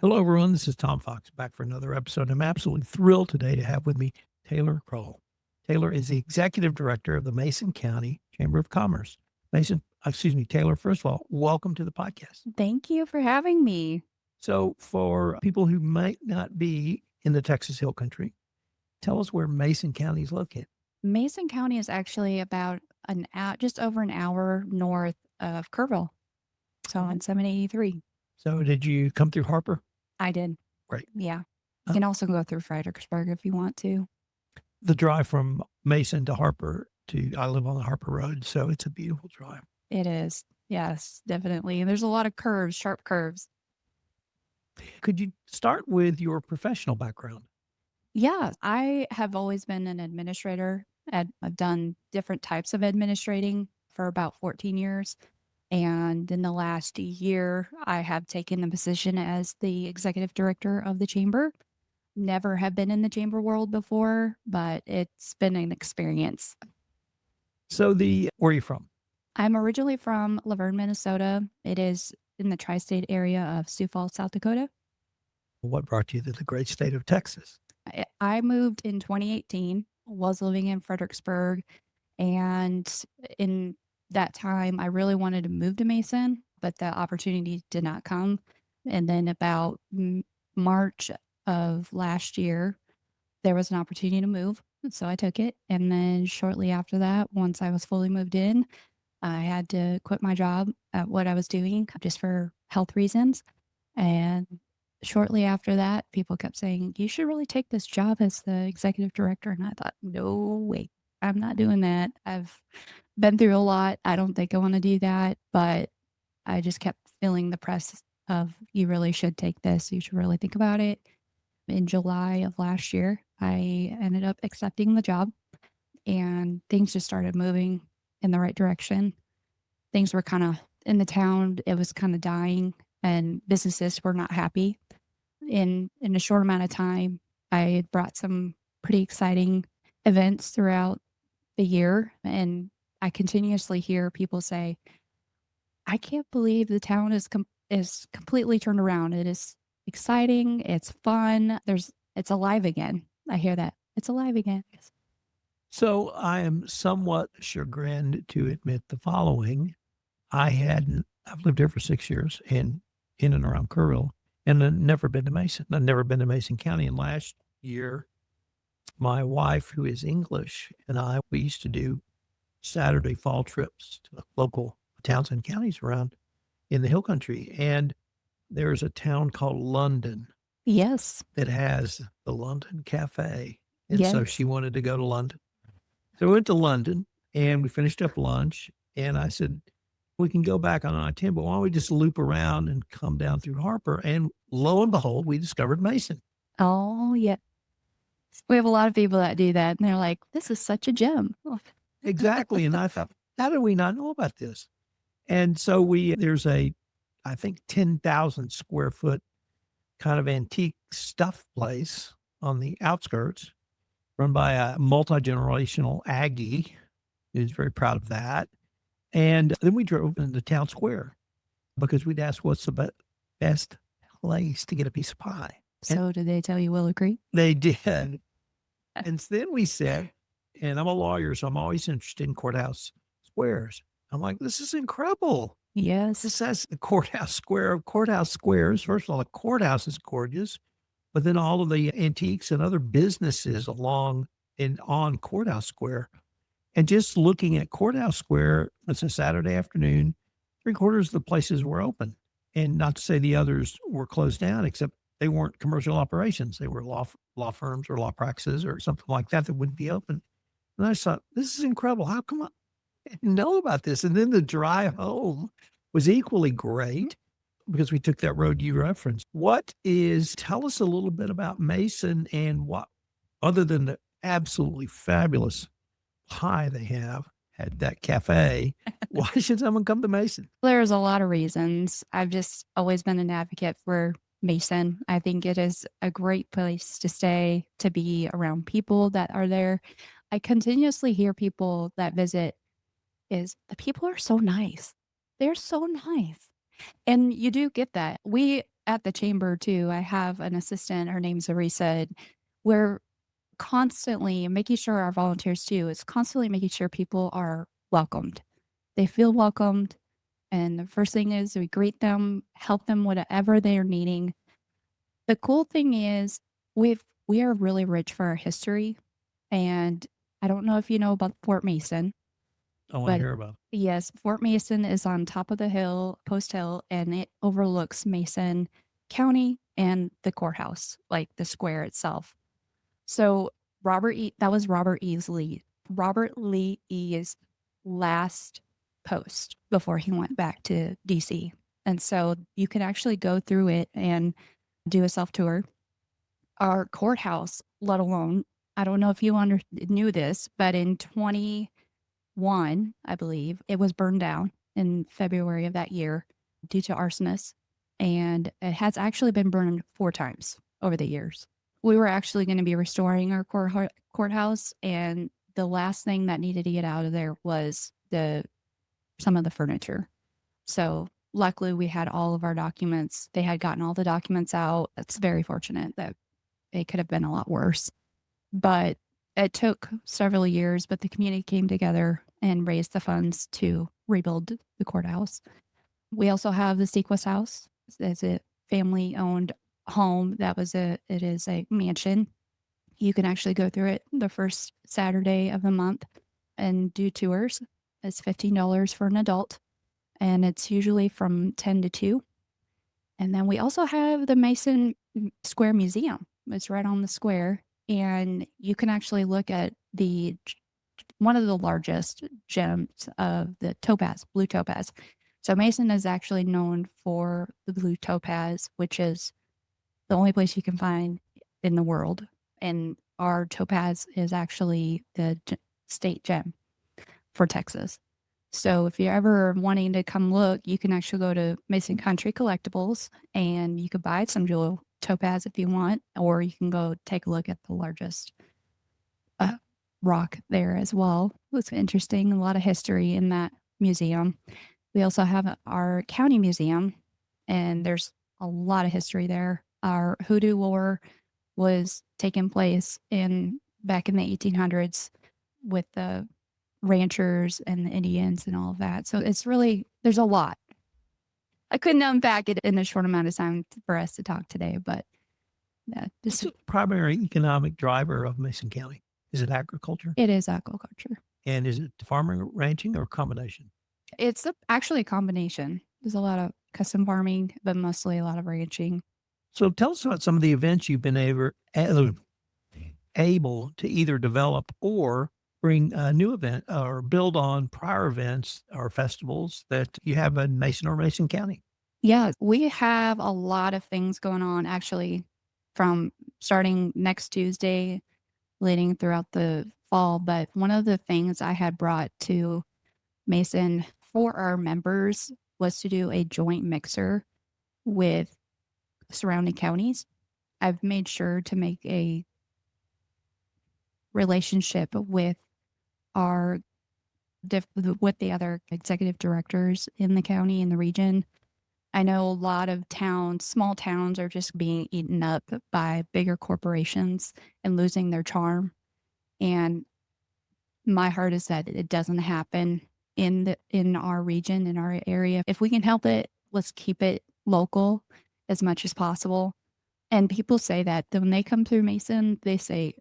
Hello, everyone. This is Tom Fox back for another episode. I'm absolutely thrilled today to have with me Taylor Krull. Taylor is the executive director of the Mason County Chamber of Commerce. Taylor, first of all, welcome to the podcast. Thank you for having me. So, for people who might not be in the Texas Hill Country, tell us where Mason County is located. Mason County is actually about just over an hour north of Kerrville. So on 783. So, did you come through Harper? I did. Great. Yeah. You can also go through Fredericksburg if you want to. The drive from Mason to Harper I live on the Harper Road, so it's a beautiful drive. It is. Yes, definitely. There's a lot of curves, sharp curves. Could you start with your professional background? Yeah, I have always been an administrator. I've done different types of administrating for about 14 years. And in the last year, I have taken the position as the executive director of the chamber. Never have been in the chamber world before, but it's been an experience. So where are you from? I'm originally from Laverne, Minnesota. It is in the tri-state area of Sioux Falls, South Dakota. What brought you to the great state of Texas? I moved in 2018, was living in Fredericksburg, and in that time, I really wanted to move to Mason, but the opportunity did not come. And then about March of last year, there was an opportunity to move. So I took it. And then shortly after that, once I was fully moved in, I had to quit my job at what I was doing just for health reasons. And shortly after that, people kept saying, you should really take this job as the executive director. And I thought, no way, I'm not doing that. I've been through a lot. I don't think I want to do that. But I just kept feeling the press of, you really should take this. You should really think about it. In July of last year, I ended up accepting the job and things just started moving in the right direction. Things were kind of in the town, it was kind of dying and businesses were not happy. In a short amount of time, I had brought some pretty exciting events throughout the year. And I continuously hear people say, I can't believe the town is completely turned around. It is exciting. It's fun. It's alive again. I hear that. It's alive again. So I am somewhat chagrined to admit the following. I've lived here for 6 years and in and around Kerrville, and I've never been to Mason. I've never been to Mason County. And last year, my wife, who is English, and we used to do Saturday fall trips to the local towns and counties around in the Hill Country. And there's a town called London. Yes. That has the London Cafe. And yes. So she wanted to go to London. So we went to London and we finished up lunch. And I said, we can go back on I-10, but why don't we just loop around and come down through Harper? And lo and behold, we discovered Mason. Oh, yeah. We have a lot of people that do that. And they're like, this is such a gem. Exactly. And I thought, how did we not know about this? And so there's I think 10,000 square foot kind of antique stuff place on the outskirts run by a multi-generational Aggie who's very proud of that. And then we drove into town square because we'd asked what's the best place to get a piece of pie. So did they tell you Willow Creek? They did. And then we said, and I'm a lawyer, so I'm always interested in courthouse squares. I'm like, this is incredible. Yes. This has the courthouse square of courthouse squares. First of all, the courthouse is gorgeous, but then all of the antiques and other businesses along and on Courthouse Square. And just looking at Courthouse Square, it's a Saturday afternoon, 3/4 of the places were open. And not to say the others were closed down, except they weren't commercial operations. They were law firms or law practices or something like that wouldn't be open. And I thought, this is incredible. How come I didn't know about this? And then the drive home was equally great because we took that road you referenced. Tell us a little bit about Mason and what, other than the absolutely fabulous pie they have at that cafe, why should someone come to Mason? There's a lot of reasons. I've just always been an advocate for Mason. I think it is a great place to stay, to be around people that are there. I continuously hear people that visit is the people are so nice. They're so nice. And you do get that. We at the chamber too, I have an assistant, her name's Arisa. We're constantly making sure our volunteers too is constantly making sure people are welcomed. They feel welcomed. And the first thing is we greet them, help them whatever they're needing. The cool thing is we are really rich for our history. And I don't know if you know about Fort Mason, I want to but hear about it. yes, Fort Mason is on top of the hill, Post Hill, and it overlooks Mason County and the courthouse, like the square itself. So that was Robert Lee E's last post before he went back to DC. And so you can actually go through it and do a self tour. Our courthouse, let alone, I don't know if you knew this, but in 21, I believe, it was burned down in February of that year due to arsonists. And it has actually been burned 4 times over the years. We were actually going to be restoring our courthouse, and the last thing that needed to get out of there was some of the furniture. So luckily, we had all of our documents. They had gotten all the documents out. It's very fortunate that it could have been a lot worse. But it took several years, but the community came together and raised the funds to rebuild the courthouse. We also have the Sequist House. It's a family-owned home. It is a mansion. You can actually go through it the first Saturday of the month and do tours. It's $15 for an adult, and it's usually from 10 to 2. And then we also have the Mason Square Museum. It's right on the square, and you can actually look at one of the largest gems of the topaz, blue topaz. So Mason is actually known for the blue topaz, which is the only place you can find in the world. And our topaz is actually the state gem for Texas. So if you're ever wanting to come look, you can actually go to Mason Country Collectibles and you could buy some jewel topaz if you want, or you can go take a look at the largest rock there as well. It's interesting, a lot of history in that museum. We also have our county museum, and there's a lot of history there. Our Hoodoo War was taking place back in the 1800s with the ranchers and the Indians and all of that. So there's a lot. I couldn't unpack it in a short amount of time for us to talk today, but yeah, What's the primary economic driver of Mason County? Is it agriculture? it is aquaculture. And is it farming, ranching, or combination? It's actually a combination. There's a lot of custom farming, but mostly a lot of ranching. So tell us about some of the events you've been able to either develop or bring a new event or build on prior events or festivals that you have in Mason or Mason County. Yeah, we have a lot of things going on actually from starting next Tuesday, leading throughout the fall. But one of the things I had brought to Mason for our members was to do a joint mixer with surrounding counties. I've made sure to make a relationship with our with the other executive directors in the county and the region. I know a lot of small towns are just being eaten up by bigger corporations and losing their charm. And my heart is that it doesn't happen in our region, in our area. If we can help it, let's keep it local as much as possible. And people say that when they come through Mason, they say,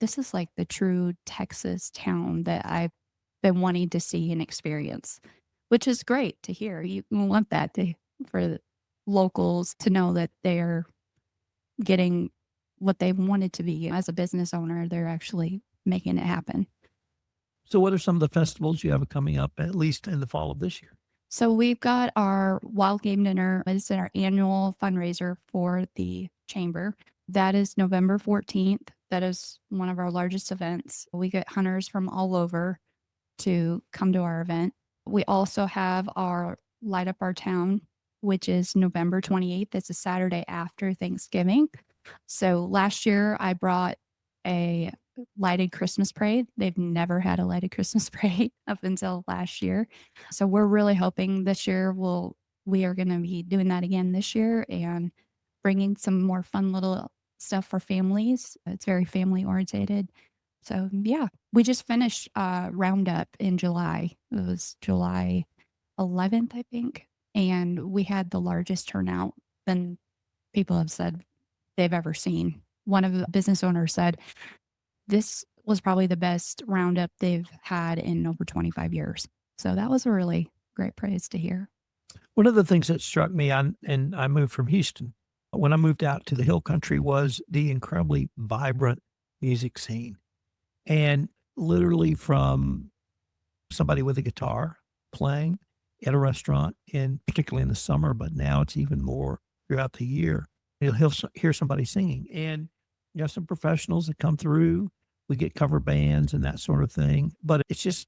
this is like the true Texas town that I've been wanting to see and experience, which is great to hear. You want that for the locals to know that they're getting what they wanted to be. As a business owner, they're actually making it happen. So, what are some of the festivals you have coming up, at least in the fall of this year? So we've got our Wild Game Dinner. It's our annual fundraiser for the chamber. That is November 14th. That is one of our largest events. We get hunters from all over to come to our event. We also have our Light Up Our Town, which is November 28th. It's a Saturday after Thanksgiving. So last year I brought a lighted Christmas parade. They've never had a lighted Christmas parade up until last year. So we're really hoping this year we'll We are going to be doing that again this year and bringing some more fun little stuff for families. It's very family orientated. So yeah, we just finished Roundup in July. It was July 11th, I think. And we had the largest turnout than people have said they've ever seen. One of the business owners said, this was probably the best Roundup they've had in over 25 years. So that was a really great praise to hear. One of the things that struck me and I moved from Houston, when I moved out to the hill country was the incredibly vibrant music scene. And literally from somebody with a guitar playing at a restaurant, and particularly in the summer, but now it's even more throughout the year. He'll hear somebody singing, and you have some professionals that come through. We get cover bands and that sort of thing, but it's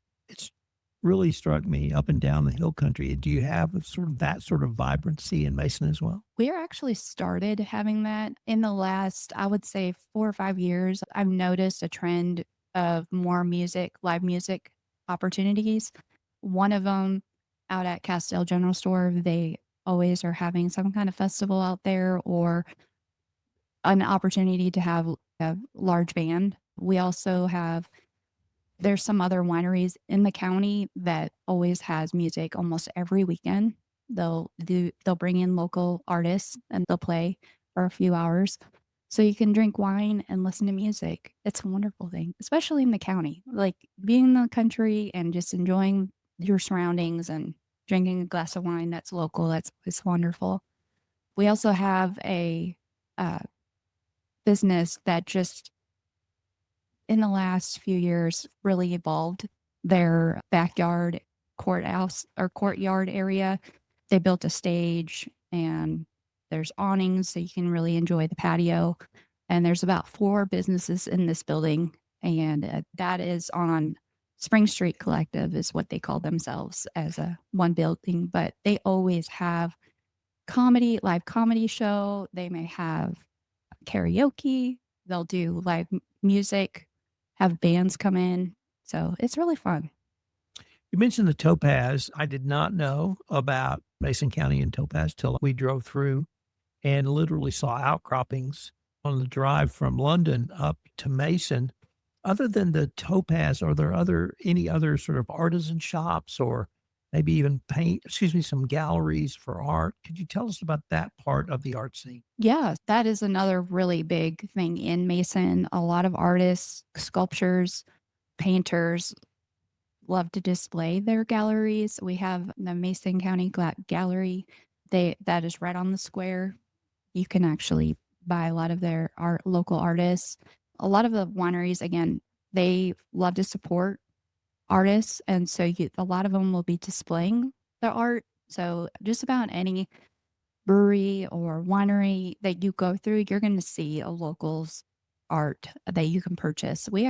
really struck me up and down the hill country. Do you have sort of that sort of vibrancy in Mason as well? We are actually started having that in the last, I would say, 4 or 5 years. I've noticed a trend of more music, live music opportunities. One of them out at Castell General Store, they always are having some kind of festival out there or an opportunity to have a large band. We also have there's some other wineries in the county that always has music almost every weekend. They'll bring in local artists and they'll play for a few hours. So you can drink wine and listen to music. It's a wonderful thing, especially in the county. Like being in the country and just enjoying your surroundings and drinking a glass of wine that's local. That's it's wonderful. We also have a uh, business that just in the last few years really evolved their backyard courthouse or courtyard area. They built a stage and there's awnings so you can really enjoy the patio. And there's about 4 businesses in this building. And that is on Spring Street Collective, is what they call themselves as a one building. But they always have live comedy show. They may have karaoke. They'll do live music, have bands come in. So it's really fun. You mentioned the topaz. I did not know about Mason County and topaz till we drove through and literally saw outcroppings on the drive from London up to Mason. Other than the topaz, are there any other sort of artisan shops or maybe even some galleries for art? Could you tell us about that part of the art scene? Yeah, that is another really big thing in Mason. A lot of artists, sculptures, painters love to display their galleries. We have the Mason County Gallery. That is right on the square. You can actually buy a lot of their local artists. A lot of the wineries, again, they love to support artists, and so a lot of them will be displaying their art. So just about any brewery or winery that you go through, you're going to see a local's art that you can purchase. We'll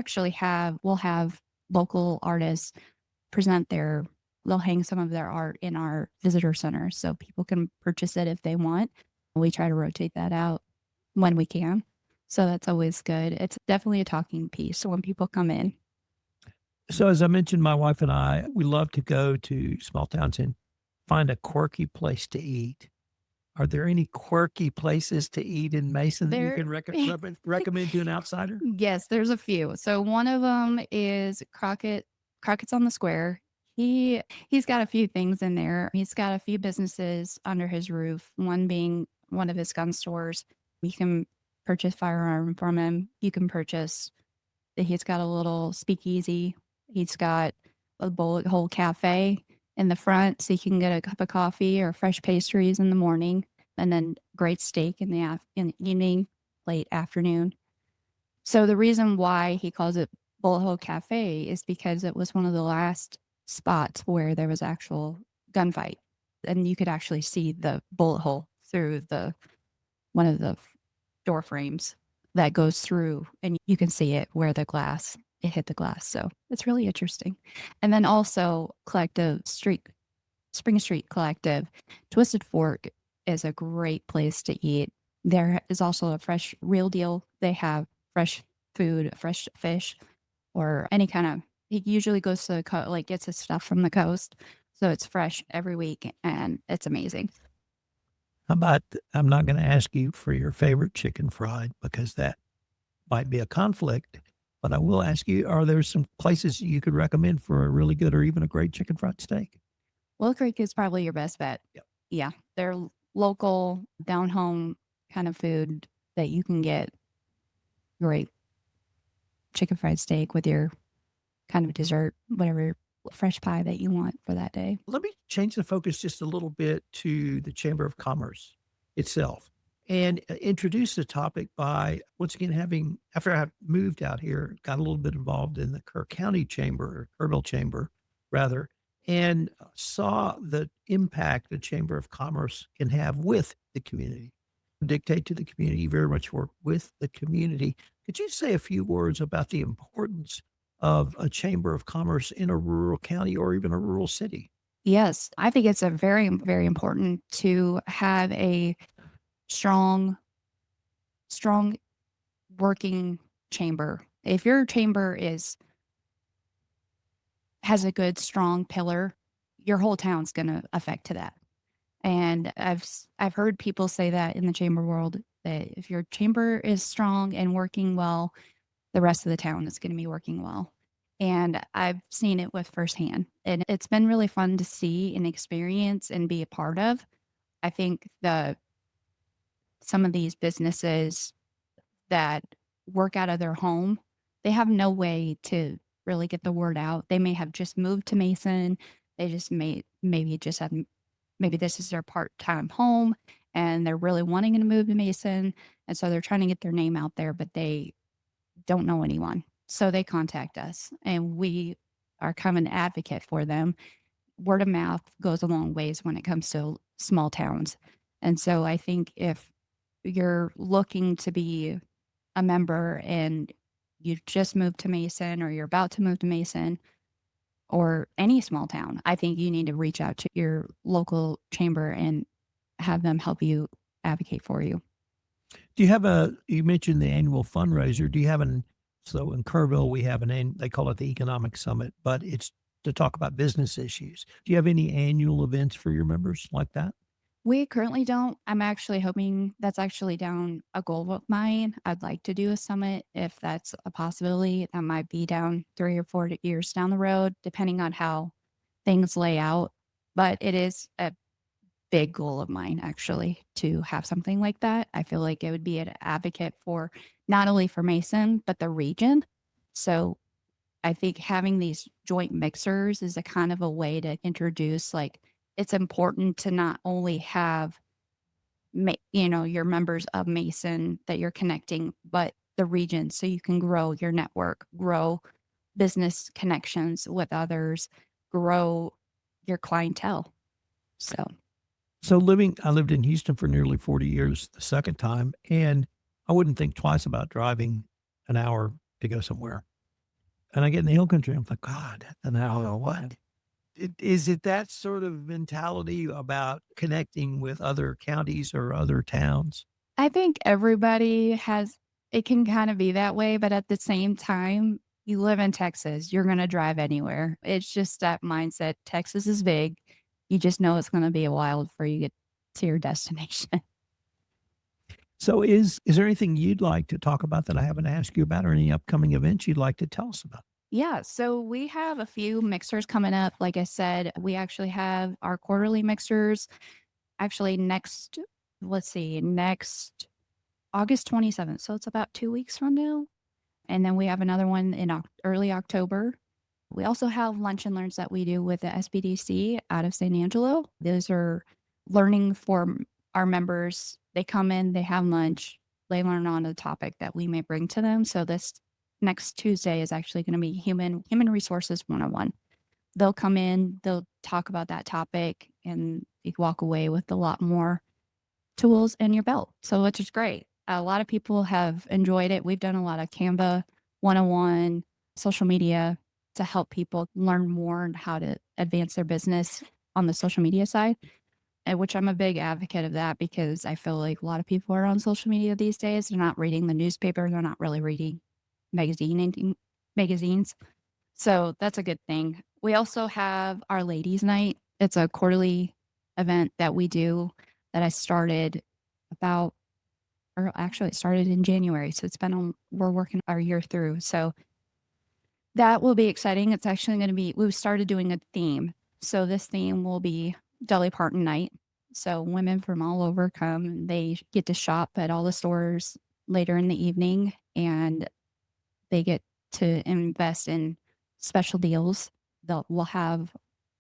have local artists present they'll hang some of their art in our visitor center so people can purchase it if they want. We try to rotate that out when we can. So that's always good. It's definitely a talking piece when people come in. So, as I mentioned, my wife and I, we love to go to small towns and find a quirky place to eat. Are there any quirky places to eat in Mason that you There can recommend to an outsider? Yes, there's a few. So one of them is Crockett's on the Square. He's got a few things in there. He's got a few businesses under his roof, one being one of his gun stores. You can purchase firearm from him. You can purchase he's got a little speakeasy. He's got a bullet hole cafe in the front so you can get a cup of coffee or fresh pastries in the morning and then great steak in in the evening, late afternoon. So the reason why he calls it Bullet Hole Cafe is because it was one of the last spots where there was actual gunfight, and you could actually see the bullet hole through the one of the door frames that goes through, and you can see it where it hit the glass. So it's really interesting. And then also Spring Street Collective, Twisted Fork is a great place to eat. There is also a fresh real deal. They have fresh food, fresh fish, or any kind of. He usually goes to gets his stuff from the coast. So it's fresh every week and it's amazing. How about, I'm not going to ask you for your favorite chicken fried because that might be a conflict, but I will ask you, are there some places you could recommend for a really good or even a great chicken fried steak? Willow Creek is probably your best bet. Yep. Yeah, they're local, down home kind of food that you can get great chicken fried steak with your kind of dessert, whatever fresh pie that you want for that day. Let me change the focus just a little bit to the Chamber of Commerce itself and introduce the topic by once again having, after I moved out here, got a little bit involved in the Kerr County Chamber, or Kerrville Chamber, rather, and saw the impact the Chamber of Commerce can have with the community. Dictate to the community, very much work with the community. Could you say a few words about the importance of a chamber of commerce in a rural county or even a rural city? Yes, I think it's a very, very important to have a strong, strong working chamber. If your chamber has a good, strong pillar, your whole town's going to affect to that. And I've heard people say that in the chamber world that if your chamber is strong and working well, the rest of the town is going to be working well. And I've seen it with firsthand. And it's been really fun to see and experience and be a part of. I think some of these businesses that work out of their home, they have no way to really get the word out. They may have just moved to Mason. They just maybe just have maybe this is their part-time home and they're really wanting to move to Mason. And so they're trying to get their name out there, but they don't know anyone. So they contact us and we are kind of an advocate for them. Word of mouth goes a long ways when it comes to small towns. And so I think if you're looking to be a member and you just moved to Mason or you're about to move to Mason or any small town, I think you need to reach out to your local chamber and have them help you advocate for you. Do you have you mentioned the annual fundraiser. Do you have so in Kerrville, we have they call it the Economic Summit, but it's to talk about business issues. Do you have any annual events for your members like that? We currently don't. I'm actually hoping that's actually down a goal of mine. I'd like to do a summit if that's a possibility. That might be down 3 or 4 years down the road, depending on how things lay out. But it is a big goal of mine actually to have something like that. I feel like it would be an advocate for not only for Mason, but the region. So I think having these joint mixers is a kind of a way to introduce like it's important to not only have your members of Mason that you're connecting, but the region so you can grow your network, grow business connections with others, grow your clientele. So So I lived in Houston for nearly 40 years the second time, and I wouldn't think twice about driving an hour to go somewhere. And I get in the hill country, I'm like, God, an hour, what? Is it that sort of mentality about connecting with other counties or other towns? I think everybody has it can kind of be that way, but at the same time, you live in Texas, you're gonna drive anywhere. It's just that mindset. Texas is big. You just know it's gonna be a while before you get to your destination. So is there anything you'd like to talk about that I haven't asked you about or any upcoming events you'd like to tell us about? Yeah, so we have a few mixers coming up. Like I said, we actually have our quarterly mixers actually next August 27th. So it's about 2 weeks from now. And then we have another one in early October. We also have lunch and learns that we do with the SBDC out of San Angelo. Those are learning for our members. They come in, they have lunch, they learn on a topic that we may bring to them. So this next Tuesday is actually going to be human resources 101. They'll come in, they'll talk about that topic, and you walk away with a lot more tools in your belt. So which is great. A lot of people have enjoyed it. We've done a lot of Canva 101, social media to help people learn more on how to advance their business on the social media side, and which I'm a big advocate of that because I feel like a lot of people are on social media these days. They're not reading the newspaper. They're not really reading magazines. So that's a good thing. We also have our ladies' night It's a quarterly event that we do that I started about, or actually it started in January. So we're working our year through. So that will be exciting. It's actually going to be, we started doing a theme. So this theme will be Dolly Parton night. So women from all over come and they get to shop at all the stores later in the evening, and they get to invest in special deals. We'll have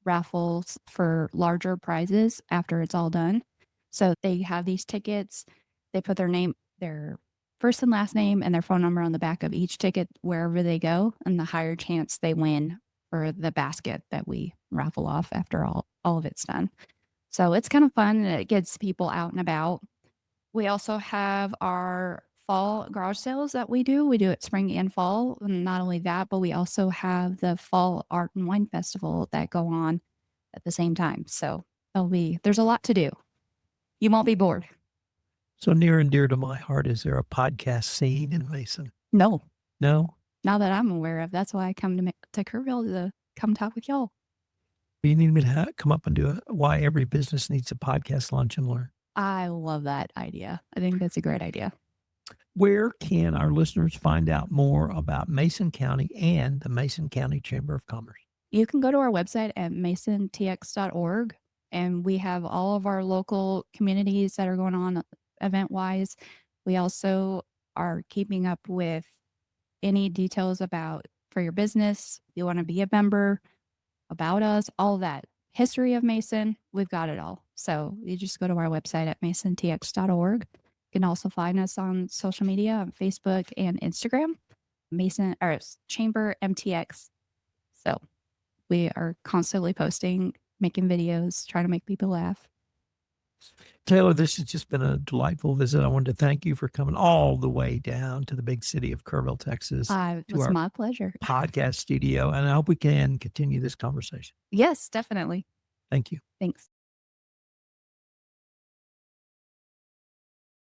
raffles for larger prizes after it's all done. So they have these tickets. They put their first and last name and their phone number on the back of each ticket wherever they go, and the higher chance they win for the basket that we raffle off after all of it's done. So it's kind of fun, and it gets people out and about. We also have our fall garage sales that we do. We do it spring and fall. And not only that, but we also have the fall art and wine festival that go on at the same time. So there's a lot to do. You won't be bored. So near and dear to my heart, is there a podcast scene in Mason? No, No? not that I'm aware of. That's why I come to Kerrville to come talk with y'all. You need me to come up and do why every business needs a podcast lunch and learn. I love that idea. I think that's a great idea. Where can our listeners find out more about Mason County and the Mason County Chamber of Commerce? You can go to our website at masontx.org, and we have all of our local communities that are going on event-wise. We also are keeping up with any details for your business. If you want to be a member, about us, all that. History of Mason, we've got it all. So you just go to our website at masontx.org. You can also find us on social media on Facebook and Instagram, Chamber MTX. So we are constantly posting, making videos, trying to make people laugh. Taylor, this has just been a delightful visit. I wanted to thank you for coming all the way down to the big city of Kerrville, Texas. It was my pleasure. Podcast studio, and I hope we can continue this conversation. Yes, definitely. Thank you. Thanks.